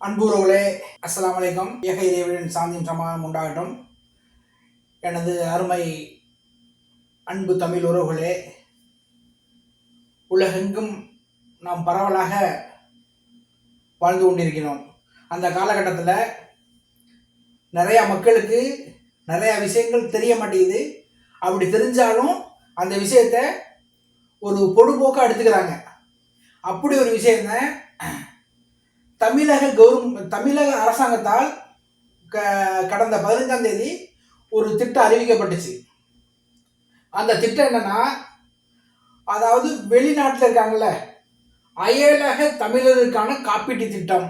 அன்புறவுகளே, அஸ்ஸலாமு அலைக்கும். ஏக இறைவனின் சாந்தியும் சமாதானம் உண்டாகட்டும். எனது அருமை அன்பு தமிழ் உறவுகளே, உலகெங்கும் நாம் பரவலாக வாழ்ந்து கொண்டிருக்கிறோம். அந்த காலகட்டத்தில் நிறையா மக்களுக்கு நிறையா விஷயங்கள் தெரிய மாட்டேங்குது. அப்படி தெரிஞ்சாலும் அந்த விஷயத்த ஒரு பொழுதுபோக்காக எடுத்துக்கிறாங்க. அப்படி ஒரு விஷயத்தை தமிழக அரசாங்கத்தால் கடந்த 15ஆம் தேதி ஒரு திட்டம் அறிவிக்கப்பட்டுச்சு. அந்த திட்டம் என்னன்னா, அதாவது வெளிநாட்டில் இருக்காங்கல்ல, அயலக தமிழர்களுக்கான காப்பீட்டு திட்டம்,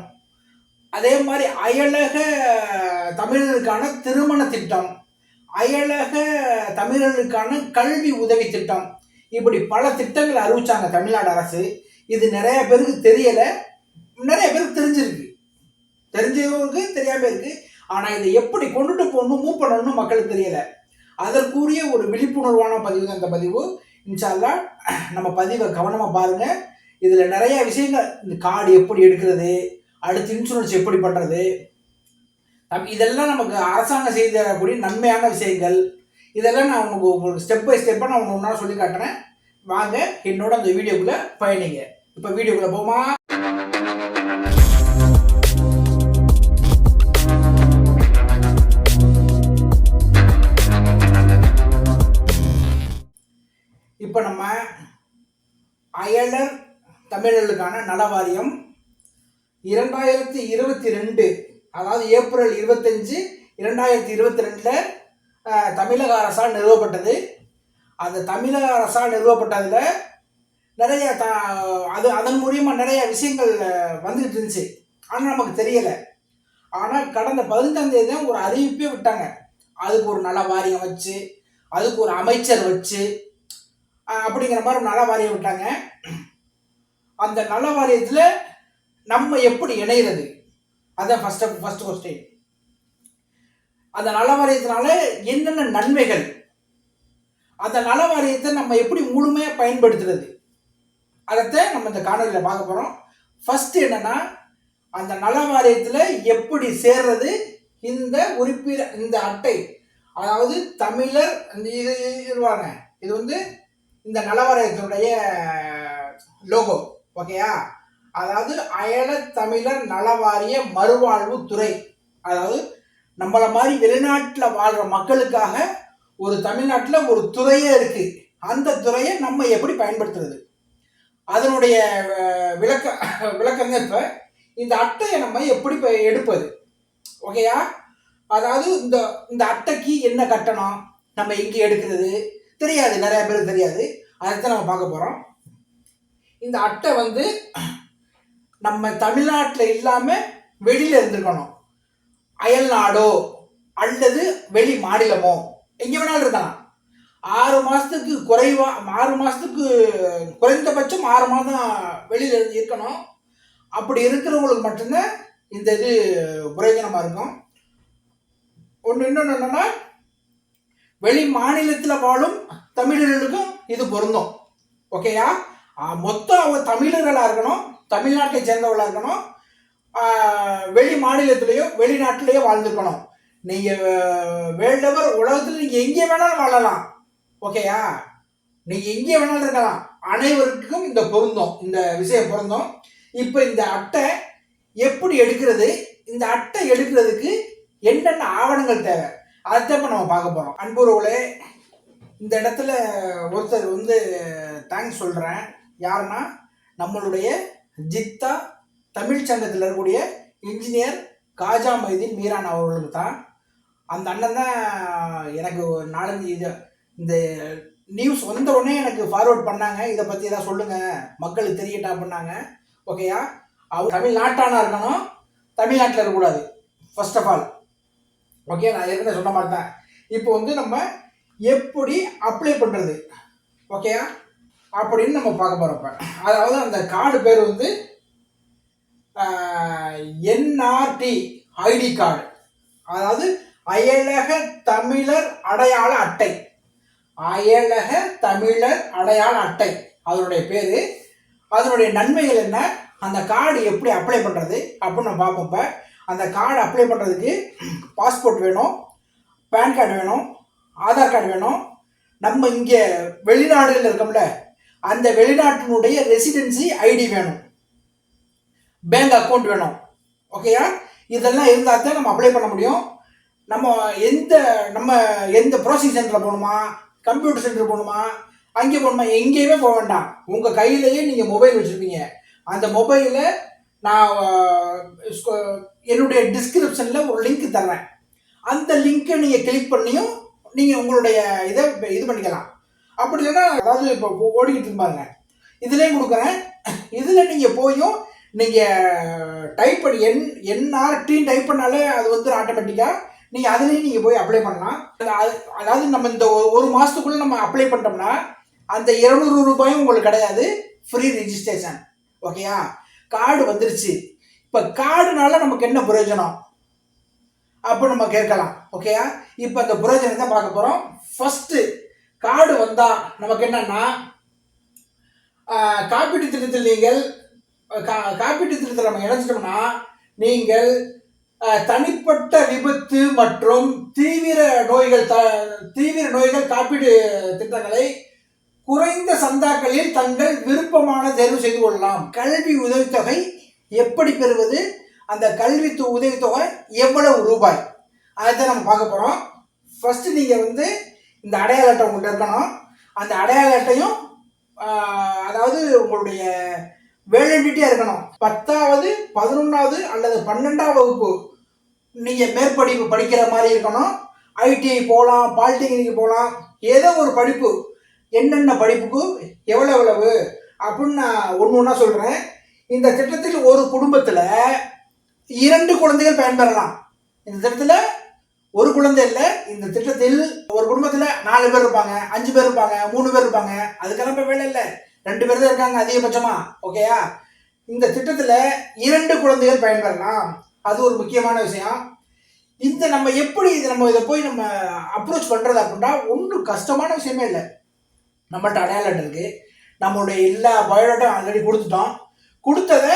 அதே மாதிரி அயலக தமிழர்களுக்கான திருமண திட்டம், அயலக தமிழர்களுக்கான கல்வி உதவி திட்டம், இப்படி பல திட்டங்கள் அறிவிச்சாங்க தமிழ்நாடு அரசு. இது நிறைய பேருக்கு தெரியலை, நிறைய பேருக்கு தெரிஞ்சிருக்கு, தெரிஞ்சவங்களுக்கு தெரியாம இருக்கு. ஆனா இதை எப்படி கொண்டுட்டு போகணும், மூவ் பண்ணணும்னு மக்களுக்கு தெரியல. அதற்குரிய ஒரு விழிப்புணர்வான பதிவு தான் இந்த பதிவு. இன்ஷா அல்லாஹ் நம்ம பதிவை கவனமா பாருங்க. இதுல நிறைய விஷயங்கள், இந்த கார்டு எப்படி எடுக்கிறது, அடுத்து இன்சூரன்ஸ் எப்படி பண்றது, இதெல்லாம் நமக்கு அரசாங்கம் செய்து தரக்கூடிய நன்மையான விஷயங்கள். இதெல்லாம் நான் உங்களுக்கு ஸ்டெப் பை ஸ்டெப்பா நான் ஒன்றா சொல்லி காட்டுறேன். வாங்க என்னோட அந்த வீடியோக்குள்ள பயணிங்க. இப்ப வீடியோக்குள்ள போமா. இப்போ நம்ம அயலர் தமிழர்களுக்கான நல வாரியம் 2022, அதாவது ஏப்ரல் 25, 2022 தமிழக அரசால் நிறுவப்பட்டது. அந்த தமிழக அரசால் நிறுவப்பட்டதில் நிறைய அதன் மூலியமாக நிறைய விஷயங்கள் வந்துகிட்டு இருந்துச்சு. ஆனால் நமக்கு தெரியலை. ஆனால் கடந்த 15ஆம் தேதி தான் ஒரு அறிவிப்பே விட்டாங்க. அதுக்கு ஒரு நல வாரியம் வச்சு, அதுக்கு ஒரு அமைச்சர் வச்சு, அப்படிங்கிற மாதிரி ஒரு நல வாரியம் விட்டாங்க. அந்த நல வாரியத்தில் நம்ம எப்படி இணைகிறது, அதான் ஃபர்ஸ்ட் கொஸ்டின். அந்த நல வாரியத்தினால என்னென்ன நன்மைகள், அந்த நல வாரியத்தை நம்ம எப்படி முழுமையாக பயன்படுத்துறது, அதைத்தான் நம்ம இந்த காணொலியில் பார்க்க போகிறோம். ஃபர்ஸ்ட் என்னன்னா, அந்த நல வாரியத்தில் எப்படி சேர்றது, இந்த உறுப்பினர், இந்த அட்டை, அதாவது தமிழர் இது இருவாங்க, இது வந்து இந்த நல வாரியத்தினுடைய லோகோ, ஓகேயா? அதாவது அயல தமிழர் நலவாரிய மறுவாழ்வு துறை. அதாவது நம்மள மாதிரி வெளிநாட்டில் வாழ்ற மக்களுக்காக ஒரு தமிழ்நாட்டில் ஒரு துறையே இருக்கு. அந்த துறையை நம்ம எப்படி பயன்படுத்துறது, அதனுடைய விளக்கம் இப்ப இந்த அட்டையை நம்ம எப்படி எடுப்பது, ஓகேயா? அதாவது இந்த அட்டைக்கு என்ன கட்டணம், நம்ம எங்கே எடுக்கிறது தெரியாது, நிறைய பேருக்கு தெரியாது. அதைத்தான் நம்ம பார்க்க போறோம். இந்த அட்டை வந்து நம்ம தமிழ்நாட்டில் இல்லாம வெளியில இருந்திருக்கணும். அயல் நாடோ அல்லது வெளி மாநிலமோ எங்க வேணாலும் இருக்கலாம். 6 மாசத்துக்கு குறைவா, 6 மாசத்துக்கு குறைந்தபட்சம் 6 மாதம் வெளியில இருக்கணும். அப்படி இருக்கிறவங்களுக்கு மட்டும்தான் இந்த இது பிரயோஜனமா இருக்கும். இன்னொன்று என்னன்னா, வெளி மாநிலத்தில் வாழும் தமிழர்களுக்கும் இது பொருந்தும், ஓகேயா? மொத்தம் அவங்க தமிழர்களாக இருக்கணும், தமிழ்நாட்டை சேர்ந்தவர்களாக இருக்கணும், வெளி மாநிலத்திலேயோ வெளிநாட்டிலேயோ வாழ்ந்துருக்கணும். நீங்கள் வேர்ல்டவர் உலகத்தில் நீங்கள் எங்கே வேணாலும் வாழலாம், ஓகேயா? நீங்கள் எங்கே வேணாலும் இருக்கலாம். அனைவருக்கும் இந்த பொருந்தும், இந்த விஷயம் பொருந்தும். இப்போ இந்த அட்டை எப்படி எடுக்கிறது, இந்த அட்டை எடுக்கிறதுக்கு என்னென்ன ஆவணங்கள் தேவை, அதைத்தான் நம்ம பார்க்க போகிறோம். அன்புறவுகளே, இந்த இடத்துல ஒருத்தர் வந்து தேங்க்ஸ் சொல்கிறேன். யாருன்னா, நம்மளுடைய ஜித்தா தமிழ் சங்கத்தில் இருக்கக்கூடிய இன்ஜினியர் காஜா மைதீன் மீரான் அவர்களுக்கு தான். அந்த அண்ணன் தான் எனக்கு 4-5 இந்த நியூஸ் வந்த உடனே எனக்கு ஃபார்வர்ட் பண்ணாங்க. இதை பற்றி ஏதாவது சொல்லுங்கள், மக்களுக்கு தெரியட்டா பண்ணாங்க, ஓகேயா? அவர் தமிழ்நாட்டானா இருக்கணும், தமிழ்நாட்டில் இருக்கக்கூடாது ஃபர்ஸ்ட் ஆஃப் ஆல், ஓகே? நான் ஏற்கனவே சொன்ன மாதிரி தான். இப்போ வந்து நம்ம எப்படி அப்ளை பண்ணுறது, ஓகேயா, அப்படின்னு நம்ம பார்க்க போகிறோம். அதாவது அந்த கார்டு பேர் வந்து என்ஆர்டி ஐடி கார்டு, அதாவது அயலக தமிழர் அடையாள அட்டை. அயலக தமிழர் அடையாள அட்டை அதனுடைய பேரு. அதனுடைய நன்மைகள் என்ன, அந்த கார்டு எப்படி அப்ளை பண்ணுறது அப்படின்னு நம்ம பார்ப்போம். இப்போ அந்த கார்டு அப்ளை பண்ணுறதுக்கு பாஸ்போர்ட் வேணும், பேன் கார்டு வேணும், ஆதார் கார்டு வேணும், நம்ம இங்கே வெளிநாடுகளில் இருக்கோம்ல அந்த வெளிநாட்டினுடைய ரெசிடென்சி ஐடி வேணும், பேங்க் அக்கௌண்ட் வேணும். ஓகேயா? இதெல்லாம் இருந்தால் தான் நம்ம அப்ளை பண்ண முடியும். நம்ம எந்த ப்ரோசிங் சென்டரில் போகணுமா, கம்ப்யூட்டர் சென்டர் போகணுமா, அங்கே போகணுமா, எங்கேயுமே போக வேண்டாம். உங்கள் கையிலேயே நீங்கள் மொபைல் வச்சுருப்பீங்க. அந்த மொபைலில் நான் என்னுடைய டிஸ்கிரிப்ஷனில் ஒரு லிங்க் தர்றேன். அந்த லிங்க்கை நீங்கள் கிளிக் பண்ணியும் நீங்கள் உங்களுடைய இதை இது பண்ணிக்கலாம். அப்படி இல்லைன்னா அதாவது இப்போ ஓடிக்கிட்டு இருப்பாங்க இதுலேயும் கொடுக்குறேன். இதில் நீங்கள் போயும் நீங்கள் டைப் பண்ணி என்ஆர்டின்னு டைப் பண்ணாலே அது வந்து ஆட்டோமேட்டிக்காக நீங்கள் அதுலேயும் நீங்கள் போய் அப்ளை பண்ணலாம். அதாவது நம்ம இந்த ஒரு மாதத்துக்குள்ளே நம்ம அப்ளை பண்ணிட்டோம்னா அந்த 200 ரூபாயும் உங்களுக்கு கிடையாது, ஃப்ரீ ரெஜிஸ்ட்ரேஷன். ஓகேயா? கார்டு வந்துருச்சு. இப்போ கார்டுனால நமக்கு என்ன பிரயோஜனம் அப்போ நம்ம கேட்கலாம். ஓகேயா? இப்போ அந்த பிரயோஜனம் தான் பார்க்க போகிறோம். ஃபஸ்ட்டு கார்டு வந்தால் நமக்கு என்னன்னா, காப்பீட்டு திட்டத்தில் நீங்கள் காப்பீட்டு திட்டத்தில் நம்ம இணைச்சிட்டோம்னா நீங்கள் தனிப்பட்ட விபத்து மற்றும் தீவிர நோய்கள் காப்பீடு திட்டங்களை குறைந்த சந்தாக்களில் தங்கள் விருப்பமான தேர்வு செய்து கொள்ளலாம். கல்வி உதவித்தொகை எப்படி பெறுவது, அந்த கல்வி உதவித்தொகை எவ்வளவு ரூபாய், அதை நம்ம பார்க்க போகிறோம். ஃபஸ்ட்டு நீங்கள் வந்து இந்த அடையாள அட்டை உங்கள்கிட்ட இருக்கணும். அந்த அடையாள அட்டையும் அதாவது உங்களுடைய வேலிடிட்டியாக இருக்கணும். 10வது 11வது அல்லது 12ஆம் வகுப்பு நீங்கள் மேற்படிப்பு படிக்கிற மாதிரி இருக்கணும். ஐடிஐ போகலாம், பாலிடெக்னிக் போகலாம், ஏதோ ஒரு படிப்பு, என்னென்ன படிப்புக்கு எவ்வளவு அப்படின்னு நான் ஒன்று ஒன்றா சொல்கிறேன். இந்த திட்டத்தில் ஒரு குடும்பத்தில் 2 குழந்தைகள் பயன்பெறலாம். இந்த திட்டத்தில் ஒரு குழந்தை இல்லை, இந்த திட்டத்தில் ஒரு குடும்பத்தில் 4 பேர் இருப்பாங்க, 5 பேர் இருப்பாங்க, 3 பேர் இருப்பாங்க. அதுக்கெல்லாம் இப்போ வேலை இல்லை, 2 பேர் தான் இருக்காங்க அதிகபட்சமா. ஓகேயா? இந்த திட்டத்தில் 2 குழந்தைகள் பயன்பெறலாம். அது ஒரு முக்கியமான விஷயம். நம்ம எப்படி இதை போய் நம்ம அப்ரோச் பண்ணுறது அப்படின்னா ஒன்றும் கஷ்டமான விஷயமே இல்லை. நம்மள்ட்ட அடையாள அட்டை இருக்குது, நம்மளுடைய எல்லா பயோடேட்டும் ஆல்ரெடி கொடுத்துட்டோம். கொடுத்ததை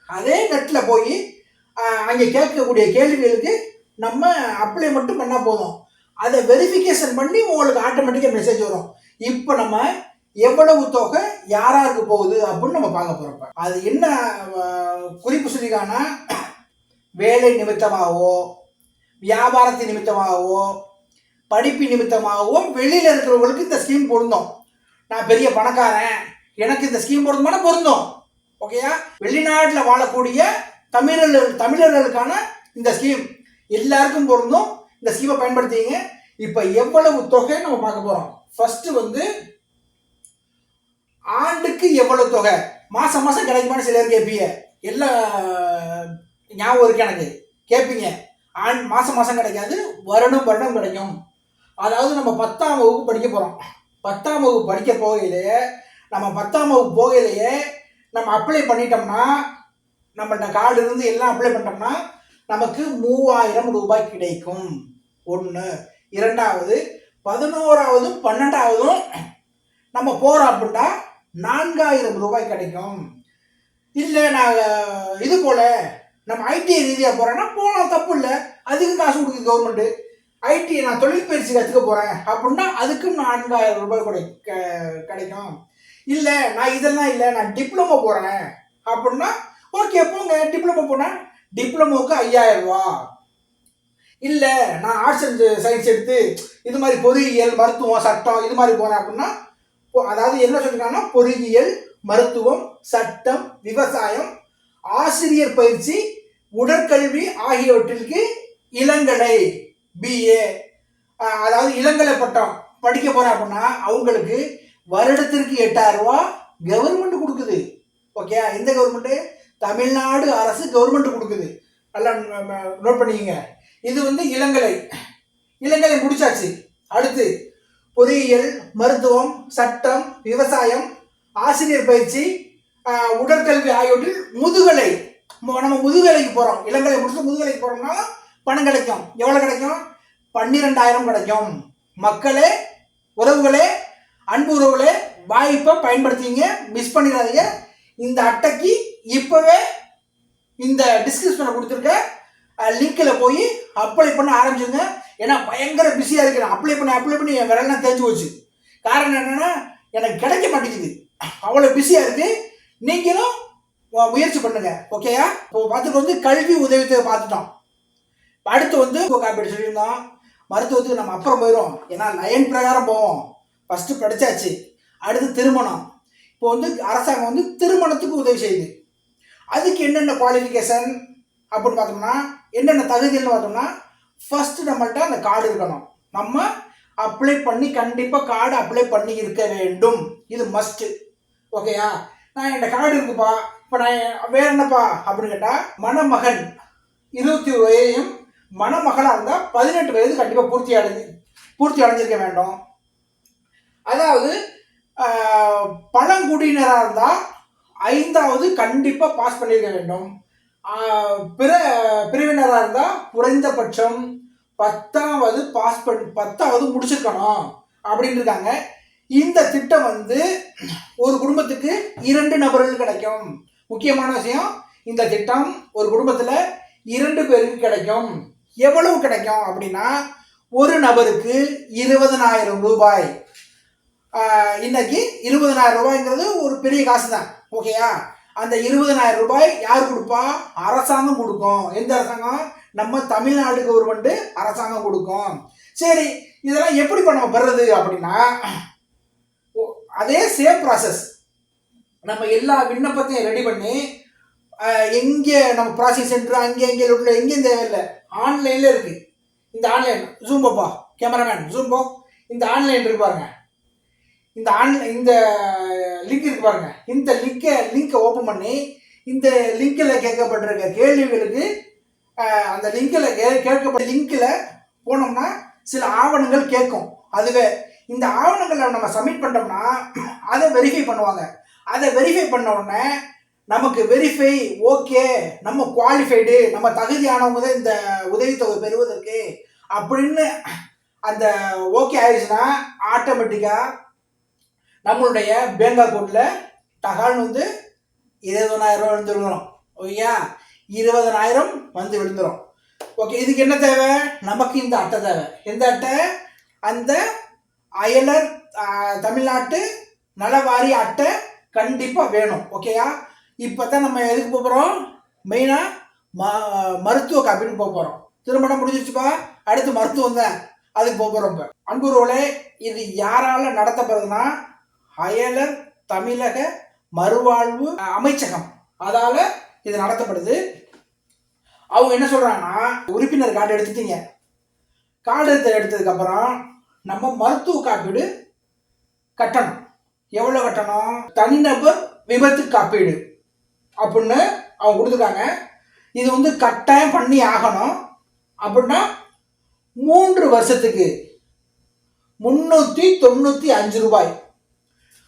அதே நெட்டில் போய் அங்கே கேட்கக்கூடிய கேள்விகளுக்கு நம்ம அப்ளை மட்டும் பண்ணால் போதும். அதை வெரிஃபிகேஷன் பண்ணி உங்களுக்கு ஆட்டோமேட்டிக்காக மெசேஜ் வரும். இப்போ நம்ம எவ்வளவு தொகை யாராருக்கு போகுது அப்படின்னு நம்ம பார்க்க போகிறோம். அது என்ன குறிப்பு சொல்லிக்கானா, வேலை நிமித்தமாகவோ வியாபாரத்தின் நிமித்தமாகவோ படிப்பு நிமித்தமாகவோ வெளியில் இருக்கிறவங்களுக்கு இந்த ஸ்கீம் பொருந்தும். நான் பெரிய பணக்காரன், எனக்கு இந்த ஸ்கீம் பொருந்துமான பொருந்தும். ஓகேயா? வெளிநாட்டில் வாழக்கூடிய தமிழர்களுக்கான இந்த ஸ்கீம் எல்லாருக்கும் பொருந்தும். இந்த ஸ்கீமை பயன்படுத்திங்க. இப்போ எவ்வளவு தொகை நம்ம பார்க்க போகிறோம். ஃபஸ்ட்டு வந்து ஆண்டுக்கு எவ்வளவு தொகை, மாதம் மாதம் கிடைக்குமான்னு சிலர் கேட்பீங்க. எல்லாம் ஞாபகம் இருக்கு எனக்கு, கேட்பீங்க. மாதம் மாதம் கிடைக்காது, வருடம் கிடைக்கும். அதாவது நம்ம 10ஆம் வகுப்பு படிக்க போகிறோம். 10ஆம் வகுப்பு படிக்க போகையிலேயே நம்ம 10ஆம் வகுப்பு போகையிலேயே நம்ம அப்ளை பண்ணிட்டோம்னா, நம்மள்கிட்ட கார்டு இருந்து எல்லாம் அப்ளை பண்ணிட்டோம்னா நமக்கு 3000 ரூபாய் கிடைக்கும். ஒன்று. இரண்டாவது 11ஆவதும் 12ஆவதும் நம்ம போகிறோம் அப்படின்னா 4000 ரூபாய் கிடைக்கும். இல்லை நான் இது போல் நம்ம ஐடிஐ ரீதியாக போகிறேன்னா போகலாம், தப்பு இல்லை. அதுக்கு காசு கொடுக்குது கவர்மெண்ட்டு. ஐடிஐ நான் தொழில் பயிற்சி கற்றுக்க போகிறேன் அப்படின்னா அதுக்கும் 4000 ரூபாய் கிடைக்கும். இல்லை நான் இதெல்லாம் இல்லை, நான் டிப்ளமோ போகிறேன் அப்படின்னா ஓகே போங்க, டிப்ளமோ போனால் டிப்ளமோவுக்கு 5000 ரூபா. இல்லை நான் ஆர்ட்ஸ் அண்ட் சயின்ஸ் எடுத்து இது மாதிரி பொறியியல், மருத்துவம், சட்டம் இது மாதிரி போகிறேன் அப்படின்னா, அதாவது என்ன சொல்லியிருக்காங்கன்னா பொறியியல், மருத்துவம், சட்டம், விவசாயம், ஆசிரியர் பயிற்சி, உடற்கல்வி ஆகியவற்றிற்கு இளங்கலை பிஏ, அதாவது இளங்கலை பட்டம் படிக்க போகிறேன் அப்படின்னா அவங்களுக்கு வருடத்திற்கு 8000 ரூபா கவர்மெண்ட் கொடுக்குது. ஓகே? எந்த கவர்மெண்ட்டு? தமிழ்நாடு அரசு கவர்மெண்ட் கொடுக்குது. நல்லா நோட் பண்ணிக்கங்க. இது வந்து இளங்கலை முடிச்சாச்சு. அடுத்து பொறியியல், மருத்துவம், சட்டம், விவசாயம், ஆசிரியர் பயிற்சி, உடற்கல்வி ஆகியவற்றில் முதுகலை. நம்ம முதுகலைக்கு போகிறோம், இளங்கலை முடிச்சு முதுகலைக்கு போகிறோம்னா பணம் கிடைக்கும். எவ்வளோ கிடைக்கும்? 12000 கிடைக்கும். மக்களே, உறவுகளே, அன்பு உறவுகளே, வாய்ப்பை பயன்படுத்திங்க, மிஸ் பண்ணிடாதீங்க. இந்த அட்டைக்கு இப்போவே இந்த டிஸ்கிரிப்ஷனை கொடுத்துருக்க லிங்கில் போய் அப்ளை பண்ண ஆரம்பிச்சுங்க. ஏன்னா பயங்கர பிஸியாக இருக்கிறேன். அப்ளை பண்ணி என் விரலாம் தேஞ்சு போச்சு. காரணம் என்னென்னா எனக்கு கிடைக்க மாட்டேங்குது, அவ்வளோ பிஸியாக இருக்குது. நீங்களும் முயற்சி பண்ணுங்க. ஓகேயா? இப்போ பார்த்துட்டு வந்து கல்வி உதவித்தொகை பார்த்துட்டோம். அடுத்து வந்து காப்பீடு சொல்லியிருந்தோம். மருத்துவத்துக்கு நம்ம அப்புறம் போயிடும், ஏன்னா லைன் பிரகாரம் போவோம். ஃபஸ்ட்டு படித்தாச்சு, அடுத்து திருமணம். இப்போ வந்து அரசாங்கம் வந்து திருமணத்துக்கு உதவி செய்யுது. அதுக்கு என்னென்ன குவாலிஃபிகேஷன் அப்படின்னு பார்த்தோம்னா, என்னென்ன தகுதிகள்னு பார்த்தோம்னா, ஃபஸ்ட்டு நம்மள்ட்ட அந்த கார்டு இருக்கணும். நம்ம அப்ளை பண்ணி கண்டிப்பாக கார்டு அப்ளை பண்ணி இருக்க வேண்டும். இது மஸ்ட்டு. ஓகேயா? நான் என் கார்டு இருக்குப்பா, இப்போ நான் வேறு என்னப்பா அப்படின்னு கேட்டால், மணமகன் 21 வயதையும் மணமகனாக இருந்தால் 18 வயது கண்டிப்பாக பூர்த்தி அடைஞ்சிருக்க வேண்டும். அதாவது பழங்குடியினராக இருந்தால் 5வது கண்டிப்பாக பாஸ் பண்ணியிருக்க வேண்டும். பிரிவினராக இருந்தால் குறைந்தபட்சம் 10வது முடிச்சிருக்கணும் அப்படின்னு இருக்காங்க. இந்த திட்டம் வந்து ஒரு குடும்பத்துக்கு 2 நபர்கள் கிடைக்கும். முக்கியமான விஷயம், இந்த திட்டம் ஒரு குடும்பத்தில் 2 பேருக்கு கிடைக்கும். எவ்வளவு கிடைக்கும் அப்படின்னா, ஒரு நபருக்கு 20,000 ரூபாய். இன்னைக்கு 20,000 ரூபாய்ங்கிறது ஒரு பெரிய காசு தான். ஓகேயா? அந்த 20,000 ரூபாய் யார் கொடுப்பா? அரசாங்கம் கொடுக்கும். எந்த அரசாங்கம்? நம்ம தமிழ்நாடு கவர்மெண்ட் அரசாங்கம் கொடுக்கும். சரி, இதெல்லாம் எப்படி நம்ம பெறுறது அப்படின்னா, அதே சேம் ப்ராசஸ். நம்ம எல்லா விண்ணப்பத்தையும் ரெடி பண்ணி எங்கே நம்ம ப்ராசஸ் சென்டர் அங்கே எங்கேயும் தேவையில்லை, ஆன்லைனில் இருக்குது. இந்த ஆன்லைன் ஜூம்போப்பா, கேமராமேன் ஜூம்போ, இந்த ஆன்லைன் இருக்கு பாருங்க, இந்த லிங்க் இருக்கு பாருங்க. இந்த லிங்கை ஓப்பன் பண்ணி இந்த லிங்கில் கேட்கப்பட்டிருக்க கேள்விகளுக்கு அந்த கேட்கப்பட்ட லிங்கில் போனோம்னா சில ஆவணங்கள் கேட்கும். அதுவே இந்த ஆவணங்களை நம்ம சப்மிட் பண்ணோம்னா அதை வெரிஃபை பண்ணுவாங்க. அதை வெரிஃபை பண்ண உடனே நமக்கு வெரிஃபை ஓகே, நம்ம குவாலிஃபைடு, நம்ம தகுதியானவங்க தான் இந்த உதவித்தொகை பெறுவதற்கு அப்படின்னு அந்த ஓகே ஆயிடுச்சுன்னா, ஆட்டோமேட்டிக்காக நம்மளுடைய பேங்க் அக்கௌண்ட்டில் தகால்னு வந்து 20,000 ரூபா விழுந்து விழுந்துடும். ஓகேயா? 20,000 வந்து விழுந்துடும். ஓகே, இதுக்கு என்ன தேவை? நமக்கு இந்த அட்டை தேவை. எந்த அட்டை? அந்த அயலர் தமிழ்நாட்டு நலவாரி அட்டை கண்டிப்பாக வேணும். ஓகேயா? இப்போ தான் நம்ம எதுக்கு போகிறோம்? மெயினாக மருத்துவ காப்பீடு போகிறோம். திருமணம் முடிஞ்சிச்சுப்பா, அடுத்து மருத்துவம் தான், அதுக்கு போகிறோம். இப்போ அன்புறவுகளே, இது யாரால் நடத்தப்படுதுன்னா, அயலர் தமிழக மறுவாழ்வு அமைச்சகம், அதால் இது நடத்தப்படுது. அவங்க என்ன சொல்கிறாங்கன்னா, உறுப்பினர் கார்டு எடுத்துட்டீங்க, கார்டு எடுத்ததுக்கப்புறம் நம்ம மருத்துவ காப்பீடு கட்டணும். எவ்வளோ கட்டணும்? தனிநபர் விபத்து காப்பீடு அப்படின்னு அவங்க கொடுத்துருக்காங்க. இது வந்து கட்டாயம் பண்ணி ஆகணும். அப்படின்னா 3 வருஷத்துக்கு 395 ரூபாய்.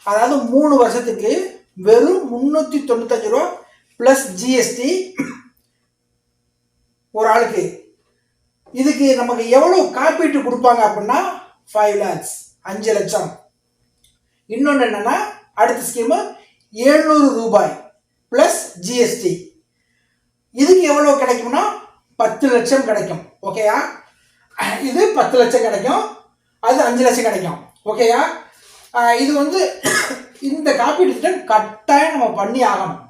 அதாவது 3 வருஷத்துக்கு வெறும் 395 ரூபா ப்ளஸ் ஜிஎஸ்டி ஒரு ஆளுக்கு. இதுக்கு நமக்கு எவ்வளோ காப்பீட்டு கொடுப்பாங்க அப்படின்னா 5 lakhs, 5 லட்சம். இன்னொன்று என்னென்னா, அடுத்த ஸ்கீமு 700 ரூபாய் ப்ளஸ் ஜிஎஸ்டி. இதுக்கு எவ்வளோ கிடைக்கும்னா 10 லட்சம் கிடைக்கும். ஓகேயா? இது 10 லட்சம் கிடைக்கும், அது 5 லட்சம் கிடைக்கும். ஓகேயா? இது வந்து இந்த காப்பீடு திட்டம் கட்டாயம் நம்ம பண்ணி ஆகணும்.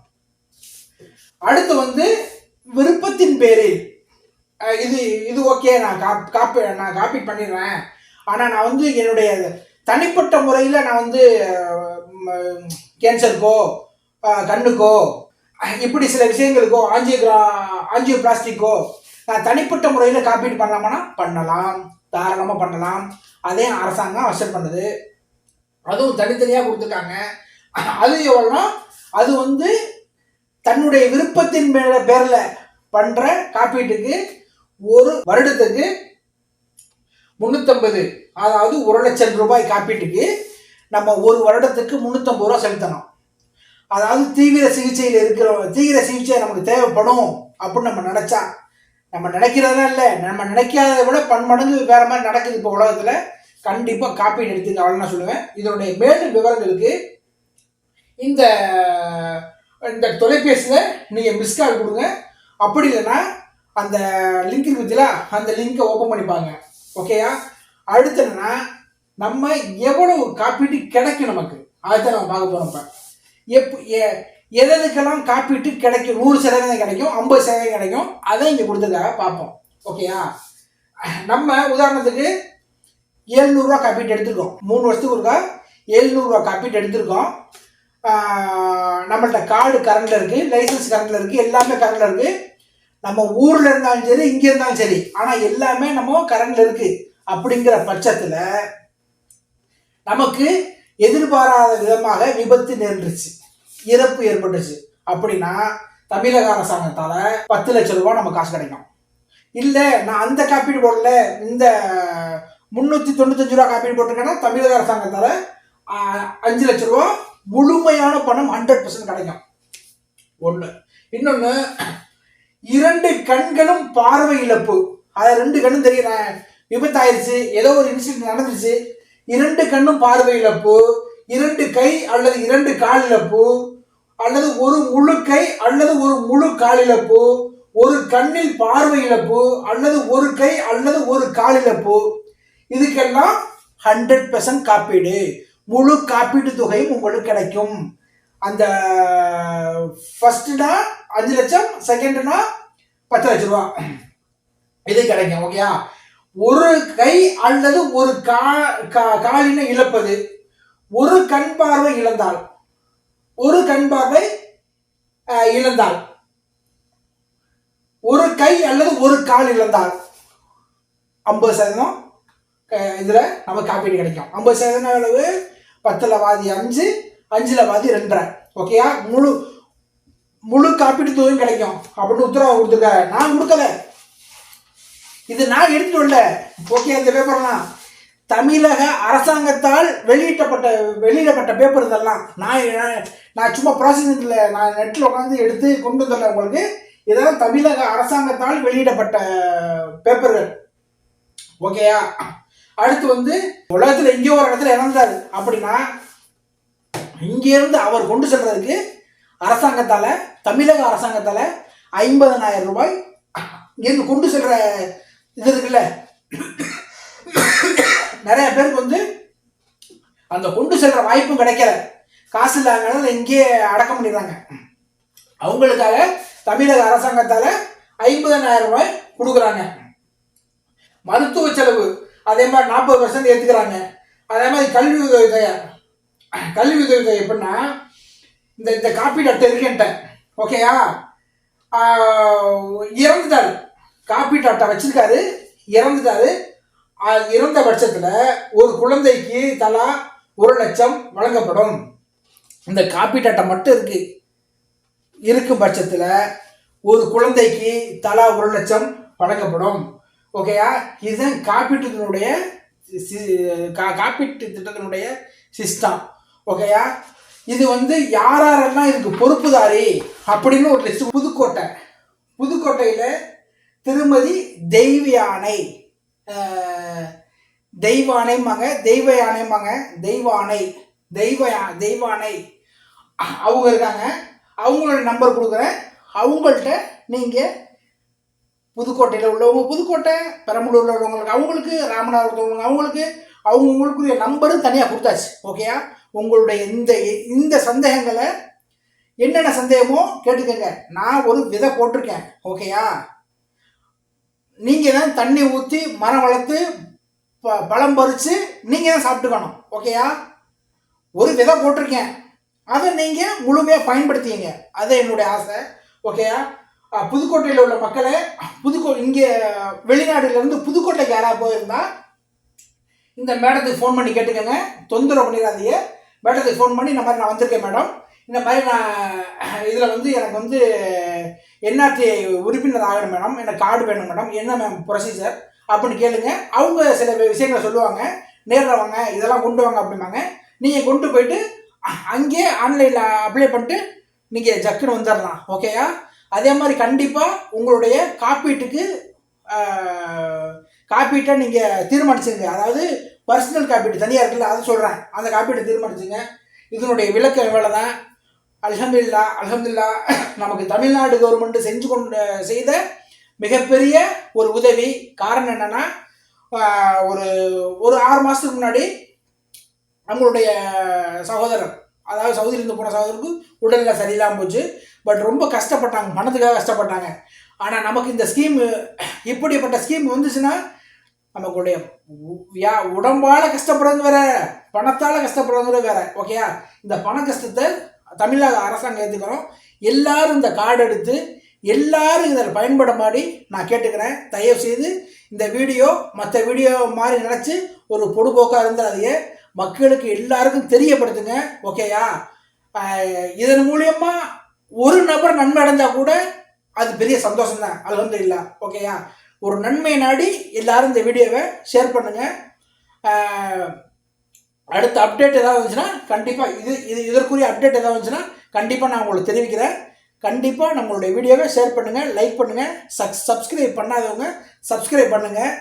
அடுத்து வந்து விருப்பத்தின் பேரில் இது ஓகே, நான் காப்பீடு பண்ணிடுறேன், ஆனால் நான் வந்து என்னுடைய தனிப்பட்ட முறையில் நான் வந்து கேன்சருக்கோ கண்ணுக்கோ இப்படி சில விஷயங்களுக்கோ ஆஞ்சியோபிளாஸ்டிக்கோ நான் தனிப்பட்ட முறையில் காப்பீடு பண்ணலாமான்னா பண்ணலாம், தாராளமாக பண்ணலாம். அதே அரசாங்கம் அக்செப்ட் பண்ணுது. அதுவும் தனித்தனியாக கொடுத்துருக்காங்க. அது எவ்வளோனா, அது வந்து தன்னுடைய விருப்பத்தின் பேரில் பண்ணுற காப்பீட்டுக்கு ஒரு வருடத்துக்கு 350, அதாவது 1 லட்சம் ரூபாய் காப்பீட்டுக்கு நம்ம ஒரு வருடத்துக்கு 350 ரூபா செலுத்தணும். அதாவது தீவிர சிகிச்சை நமக்கு தேவைப்படும் அப்படின்னு நம்ம நினச்சா, நம்ம நினைக்கிறதெல்லாம் இல்லை, நம்ம நினைக்காததை விட பன்மடங்கு வேற மாதிரி நடக்குது இப்போ உலகத்தில். கண்டிப்பாக காப்பீடு எடுத்துங்க, அவ்வளோ நான் சொல்லுவேன். இதனுடைய மேலும் விவரங்களுக்கு இந்த இந்த தொலைபேசியில் நீங்கள் மிஸ் கால் கொடுங்க. அப்படி இல்லைன்னா அந்த லிங்க் இருக்கு பற்றியா, அந்த லிங்கை ஓப்பன் பண்ணிப்பாங்க. ஓகேயா? அடுத்து என்னன்னா, நம்ம எவ்வளவு காப்பீட்டு கிடைக்கும் நமக்கு, அதுதான் நம்ம பார்க்க போகிறோம். இப்போ எதுக்கெல்லாம் காப்பீட்டு கிடைக்கும்? 100% கிடைக்கும், 50% கிடைக்கும். அதை இங்கே கொடுத்துருக்காங்க, பார்ப்போம். ஓகேயா? நம்ம உதாரணத்துக்கு 700 ரூபா காப்பீட்டு எடுத்துருக்கோம். 3 வருஷத்துக்கு ஒருக்கா 700 ரூபா காப்பீட்டு எடுத்திருக்கோம். நம்மள்ட்ட கார்டு கரண்டில் இருக்குது, லைசன்ஸ் கரண்டில் இருக்குது, எல்லாமே கரண்டில் இருக்குது. நம்ம ஊரில் இருந்தாலும் சரி, இங்கே இருந்தாலும் சரி, ஆனால் எல்லாமே நம்ம கரண்டில் இருக்குது. அப்படிங்கிற பட்சத்தில் நமக்கு எதிர்பாராத விதமாக விபத்து நேர்ந்துருச்சு, இறப்பு ஏற்பட்டுச்சு அப்படின்னா தமிழக அரசாங்கத்தால் 10 லட்சம் ரூபா நம்ம காசு கிடைக்கும். இல்லை நான் அந்த காப்பீடு போடல, இந்த 395 ரூபா காப்பீடு போட்டிருக்கேன்னா தமிழக அரசாங்கத்தால் 5 லட்சம் ரூபா முழுமையான பணம் 100% கிடைக்கும். ஒன்று. இன்னொன்று, 2 கண்களும் பார்வை இழப்பு. அதை 2 கண்ணும் தெரியல, விபத்து ஆயிடுச்சு, ஏதோ ஒரு இன்சிடென்ட் நடந்துருச்சு, 2 கண்ணும் பார்வை இழப்பு, 2 கை அல்லது 2 கால் இழப்பு, அல்லது ஒரு முழு கை அல்லது ஒரு முழு கால் இழப்பு, ஒரு கண்ணில் பார்வை இழப்பு, அல்லது ஒரு கை அல்லது ஒரு கால் இழப்பு, இதுக்கெல்லாம் 100% காப்பீடு, முழு காப்பீட்டு தொகையும் உங்களுக்கு கிடைக்கும். அந்த ஃபர்ஸ்ட்னா 5 லட்சம், செகண்ட்னா 10 லட்சம் ரூபா இது கிடைக்கும். ஓகேயா? ஒரு கை அல்லது ஒரு காலினை இழப்பது, ஒரு கண் பார்வை இழந்தால், ஒரு கண் பார்வை இழந்தால், ஒரு கை அல்லது ஒரு கால் இழந்தால் 50% இதில் நமக்கு காப்பீடு கிடைக்கும். 50% அளவு 10ல் பாதி 5, 5ல் பாதி 2.5. ஓகேயா? முழு காப்பீட்டு தொகையும் கிடைக்கும் அப்படின்னு உத்தரவு கொடுத்துருக்க. நான் கொடுக்கல, இது நான் எடுத்துட்டு வரல. ஓகே, இந்த பேப்பர்லாம் தமிழக அரசாங்கத்தால் வெளியிடப்பட்ட பேப்பர் இதெல்லாம். நான் சும்மா ப்ராசஸிங் இல்லை, நான் நெட்டில் உட்காந்து எடுத்து கொண்டு வந்துடல உங்களுக்கு. இதெல்லாம் தமிழக அரசாங்கத்தால் வெளியிடப்பட்ட பேப்பர்கள். ஓகேயா? அடுத்து வந்து உலகத்தில் எங்கேயோ ஒரு இடத்துல இறந்தார் அப்படின்னா இங்கேருந்து அவர் கொண்டு செல்றதுக்கு அரசாங்கத்தால், தமிழக அரசாங்கத்தால் 50,000 ரூபாய் இங்கேருந்து கொண்டு செல்ற இது இருக்குல்ல. நிறைய பேருக்கு வந்து அந்த கொண்டு செல்ற வாய்ப்பும் கிடைக்கல, காசு இல்லாதனால இங்கேயே அடக்கம் பண்ணிடுறாங்க. அவங்களுக்காக தமிழக அரசாங்கத்தால் 50,000 ரூபாய் கொடுக்குறாங்க. மருத்துவ செலவு அதே மாதிரி 40% ஏற்றுக்கிறாங்க. அதே மாதிரி கல்வி உதவித்தொகை எப்படின்னா, இந்த காப்பீடு அட்டை இருக்குன்ட்ட. ஓகேயா? இறந்துட்டாரு, காப்பீட்டு அட்டை வச்சிருக்காரு, இறந்துட்டாரு. இறந்த பட்சத்தில் ஒரு குழந்தைக்கு தலா 1 லட்சம் வழங்கப்படும். இந்த காப்பீட்டு அட்டை மட்டும் இருக்கும் பட்சத்தில் ஒரு குழந்தைக்கு தலா 1 லட்சம் வழங்கப்படும். ஓகேயா? இதுதான் காப்பீட்டு திட்டத்தினுடைய சிஸ்டம். ஓகேயா? இது வந்து யாரெல்லாம் இதுக்கு பொறுப்புதாரி அப்படின்னு ஒரு லிஸ்ட். புதுக்கோட்டையில் திருமதி தெய்வயானை அவங்க இருக்காங்க. அவங்களோட நம்பர் கொடுக்குறேன். அவங்கள்ட்ட நீங்கள் புதுக்கோட்டையில் உள்ளவங்க புதுக்கோட்டை, பெரம்பலூரில் உள்ளவங்களுக்கு அவங்களுக்கு, ராமநாதபுரத்தில் உள்ளவங்க அவங்களுக்கு, அவங்களுக்குரிய நம்பரும் தனியாக கொடுத்தாச்சு. ஓகேயா? உங்களுடைய இந்த சந்தேகங்களை என்னென்ன சந்தேகமோ கேட்டுக்கங்க. நான் ஒரு விதை போட்டிருக்கேன். ஓகேயா? நீங்கள் தான் தண்ணி ஊற்றி மரம் வளர்த்து பழம் பறித்து நீங்கள் தான் சாப்பிட்டுக்கணும். ஓகேயா? ஒரு விதை போட்டிருக்கேன், அதை நீங்கள் முழுமையாக பயன்படுத்திங்க. அது என்னுடைய ஆசை. ஓகேயா? புதுக்கோட்டையில் உள்ள மக்களை இங்கே வெளிநாடுலேருந்து புதுக்கோட்டைக்கு யாராவது போயிருந்தா இந்த மேடத்துக்கு ஃபோன் பண்ணி கேட்டுக்கோங்க, தொந்தரவு பண்ணிடாதீங்க. மேடத்துக்கு ஃபோன் பண்ணி இந்த மாதிரி நான் வந்திருக்கேன் மேடம், இந்த மாதிரி நான் இதில் வந்து எனக்கு வந்து என்ஆர்டி உறுப்பினர் ஆகணும் மேடம், எனக்கு கார்டு வேணும் மேடம், என்ன மேம் ப்ரொசீஜர் அப்படின்னு கேளுங்க. அவங்க சில விஷயங்களை சொல்லுவாங்க. நேரில் வாங்க, இதெல்லாம் கொண்டு வாங்க அப்படிம்பாங்க. நீங்கள் கொண்டு போயிட்டு அங்கேயே ஆன்லைனில் அப்ளை பண்ணிட்டு நீங்கள் ஜக்குன்னு வந்துடலாம். ஓகேயா? அதே மாதிரி கண்டிப்பாக உங்களுடைய காப்பீட்டை நீங்கள் தீர்மானிச்சுங்க. அதாவது பர்சனல் காப்பீட்டு தனியாக இருக்குல்ல, அதை சொல்கிறேன். அந்த காப்பீட்டை தீர்மானிச்சுங்க. இதனுடைய விளக்கம் இவ்வளோ தான். அல்ஹம்துலில்லாஹ் நமக்கு தமிழ்நாடு கவர்மெண்ட் செய்த மிகப்பெரிய ஒரு உதவி. காரணம் என்னன்னா, ஒரு ஒரு 6 மாதத்துக்கு முன்னாடி நம்மளுடைய சகோதரர், அதாவது சவுதியிலேருந்து போன சகோதரருக்கு உடல்நிலை சரியில்லாமல் போச்சு. பட் ரொம்ப கஷ்டப்பட்டாங்க, பணத்துக்காக கஷ்டப்பட்டாங்க. ஆனால் நமக்கு இந்த ஸ்கீம், இப்படிப்பட்ட ஸ்கீம் வந்துச்சுன்னா நமக்குடைய உடம்பால் கஷ்டப்படுறது வேற, பணத்தால் கஷ்டப்படுறது வேற. ஓகேயா? இந்த பண கஷ்டத்தை தமிழக அரசாங்கம் ஏற்றுக்கிறோம். எல்லாரும் இந்த கார்டு எடுத்து எல்லாரும் இதில் பயன்பட மாதிரி நான் கேட்டுக்கிறேன். தயவு செய்து இந்த வீடியோ மற்ற வீடியோ மாதிரி நினச்சி ஒரு பொடுபோக்காக இருந்தாதையே மக்களுக்கு எல்லாருக்கும் தெரியப்படுத்துங்க. ஓகேயா? இதன் மூலியமா ஒரு நபர் நன்மை அடைஞ்சால் கூட அது பெரிய சந்தோஷம் தான். அல்ஹம்துலில்லாஹ். ஓகேயா? ஒரு நன்மை நாடி எல்லாரும் இந்த வீடியோவை ஷேர் பண்ணுங்கள். அடுத்த அப்டேட் ஏதாவது வந்துச்சுன்னா கண்டிப்பாக இதற்குரிய அப்டேட் ஏதாவது வந்துச்சுன்னா கண்டிப்பாக நான் உங்களுக்கு தெரிவிக்கிறேன். கண்டிப்பாக நம்மளுடைய வீடியோவை ஷேர் பண்ணுங்கள், லைக் பண்ணுங்கள், சப்ஸ்கிரைப் பண்ணாதவங்க சப்ஸ்கிரைப் பண்ணுங்கள்.